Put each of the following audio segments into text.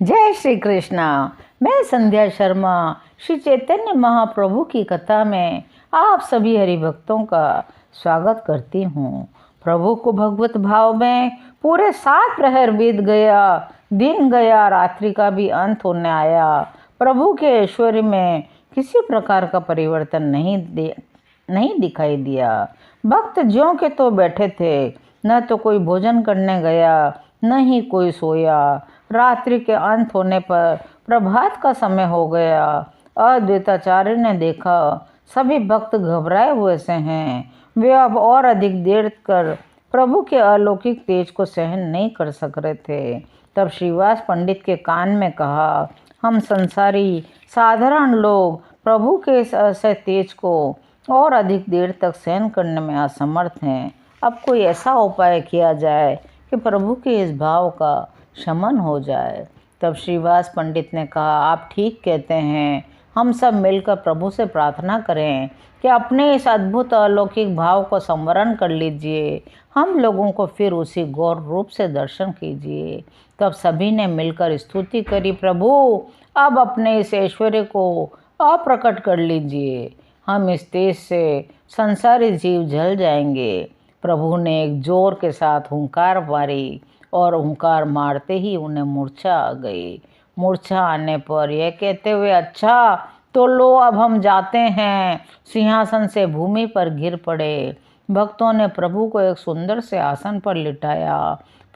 जय श्री कृष्णा। मैं संध्या शर्मा श्री चैतन्य महाप्रभु की कथा में आप सभी हरि भक्तों का स्वागत करती हूँ। प्रभु को भगवत भाव में पूरे 7 प्रहर बीत गया, दिन गया, रात्रि का भी अंत होने आया। प्रभु के ऐश्वर्य में किसी प्रकार का परिवर्तन नहीं दिखाई दिया। भक्त ज्यों के तो बैठे थे, न तो कोई भोजन करने गया, न ही कोई सोया। रात्रि के अंत होने पर प्रभात का समय हो गया। अद्वैताचार्य ने देखा सभी भक्त घबराए हुए से हैं। वे अब और अधिक देर कर प्रभु के अलौकिक तेज को सहन नहीं कर सक रहे थे। तब श्रीवास पंडित के कान में कहा, हम संसारी साधारण लोग प्रभु के इस ऐसे तेज को और अधिक देर तक सहन करने में असमर्थ हैं। अब कोई ऐसा उपाय किया जाए कि प्रभु के इस भाव का शमन हो जाए। तब श्रीवास पंडित ने कहा, आप ठीक कहते हैं। हम सब मिलकर प्रभु से प्रार्थना करें कि अपने इस अद्भुत अलौकिक भाव को संवरण कर लीजिए। हम लोगों को फिर उसी गौर रूप से दर्शन कीजिए। तब सभी ने मिलकर स्तुति करी, प्रभु अब अपने इस ऐश्वर्य को अप्रकट कर लीजिए। हम इस तेज से संसारी जीव जल जाएंगे। प्रभु ने एक जोर के साथ हुंकार मारी और हुंकार मारते ही उन्हें मूर्छा आ गई। मूर्छा आने पर यह कहते हुए, अच्छा तो लो अब हम जाते हैं, सिंहासन से भूमि पर गिर पड़े। भक्तों ने प्रभु को एक सुंदर से आसन पर लिटाया।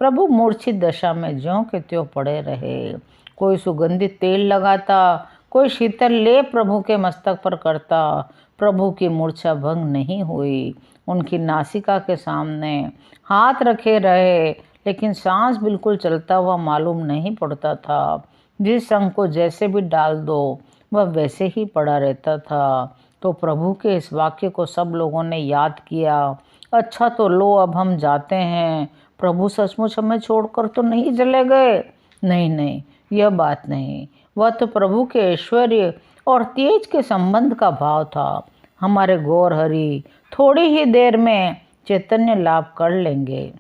प्रभु मूर्छित दशा में ज्यों के त्यों पड़े रहे। कोई सुगंधित तेल लगाता, कोई शीतल लेप प्रभु के मस्तक पर करता। प्रभु की मूर्छा भंग नहीं हुई। उनकी नासिका के सामने हाथ रखे रहे, लेकिन सांस बिल्कुल चलता हुआ मालूम नहीं पड़ता था। जिस अंग को जैसे भी डाल दो वह वैसे ही पड़ा रहता था। तो प्रभु के इस वाक्य को सब लोगों ने याद किया। अच्छा तो लो अब हम जाते हैं। प्रभु सचमुच हमें छोड़कर तो नहीं चले गए? नहीं नहीं, यह बात नहीं। वह तो प्रभु के ऐश्वर्य और तेज के संबंध का भाव था। हमारे गौर हरि थोड़ी ही देर में चैतन्य लाभ कर लेंगे।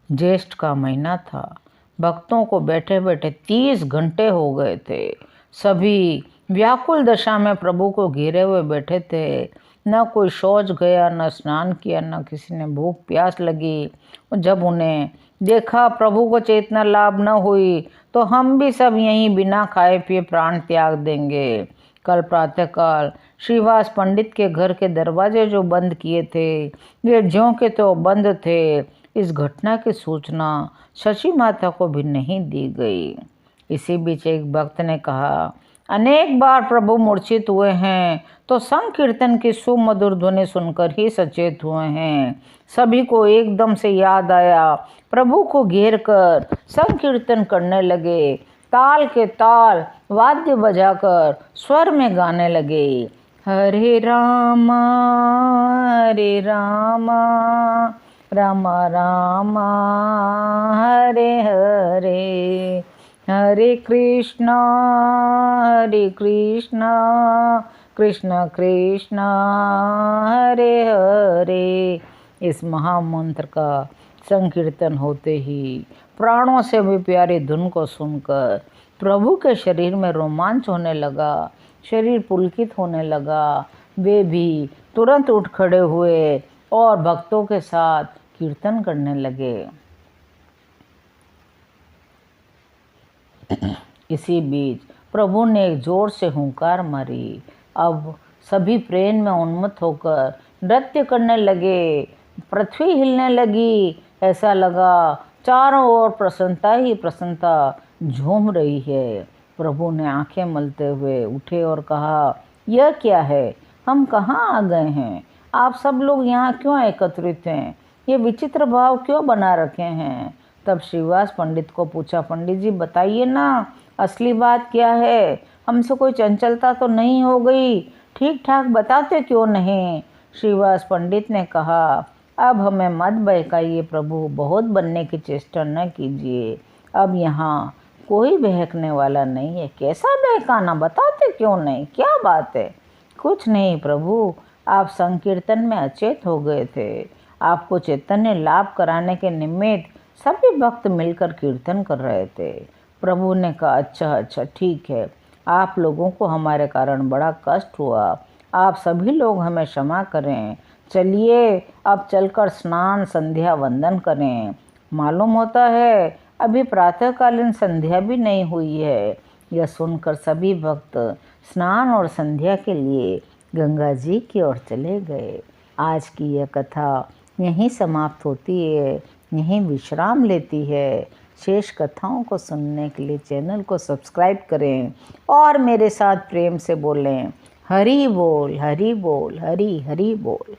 ज्येष्ठ का महीना था। भक्तों को बैठे बैठे 30 घंटे हो गए थे। सभी व्याकुल दशा में प्रभु को घेरे हुए बैठे थे। न कोई शौच गया, न स्नान किया, न किसी ने भूख प्यास लगी। जब उन्हें देखा प्रभु को चेतना लाभ न हुई तो हम भी सब यहीं बिना खाए पिए प्राण त्याग देंगे। कल प्रातःकाल श्रीवास पंडित के घर के दरवाजे जो बंद किए थे वे ज्यों के तो बंद थे। इस घटना की सूचना शची माता को भी नहीं दी गई। इसी बीच एक भक्त ने कहा, अनेक बार प्रभु मूर्छित हुए हैं तो संकीर्तन की सुमधुर ध्वनि सुनकर ही सचेत हुए हैं। सभी को एकदम से याद आया। प्रभु को घेर कर संकीर्तन करने लगे। ताल के ताल वाद्य बजाकर स्वर में गाने लगे, हरे रामा हरे रामा राम राम हरे हरे, हरे कृष्णा कृष्ण कृष्ण हरे हरे। इस महामंत्र का संकीर्तन होते ही प्राणों से भी प्यारी धुन को सुनकर प्रभु के शरीर में रोमांच होने लगा। शरीर पुलकित होने लगा। वे भी तुरंत उठ खड़े हुए और भक्तों के साथ कीर्तन करने लगे। इसी बीच प्रभु ने एक जोर से हुंकार मारी। अब सभी प्रेम में उन्मत्त होकर नृत्य करने लगे। पृथ्वी हिलने लगी। ऐसा लगा चारों ओर प्रसन्नता ही प्रसन्नता झूम रही है। प्रभु ने आंखें मलते हुए उठे और कहा, यह क्या है? हम कहाँ आ गए हैं? आप सब लोग यहाँ क्यों एकत्रित हैं? ये विचित्र भाव क्यों बना रखे हैं? तब श्रीवास पंडित को पूछा, पंडित जी बताइए ना, असली बात क्या है? हमसे कोई चंचलता तो नहीं हो गई? ठीक ठाक बताते क्यों नहीं? श्रीवास पंडित ने कहा, अब हमें मत बहकाइए प्रभु, बहुत बनने की चेष्टा न कीजिए। अब यहाँ कोई बहकने वाला नहीं है। कैसा बहकाना? बताते क्यों नहीं? क्या बात है? कुछ नहीं प्रभु, आप संकीर्तन में अचेत हो गए थे। आपको चैतन्य लाभ कराने के निमित्त सभी भक्त मिलकर कीर्तन कर रहे थे। प्रभु ने कहा, अच्छा अच्छा ठीक है, आप लोगों को हमारे कारण बड़ा कष्ट हुआ, आप सभी लोग हमें क्षमा करें। चलिए अब चलकर स्नान संध्या वंदन करें। मालूम होता है अभी प्रातःकालीन संध्या भी नहीं हुई है। यह सुनकर सभी भक्त स्नान और संध्या के लिए गंगा जी की ओर चले गए। आज की यह कथा यहीं समाप्त होती है, यहीं विश्राम लेती है। शेष कथाओं को सुनने के लिए चैनल को सब्सक्राइब करें और मेरे साथ प्रेम से बोलें, हरि बोल हरि बोल हरि हरि बोल।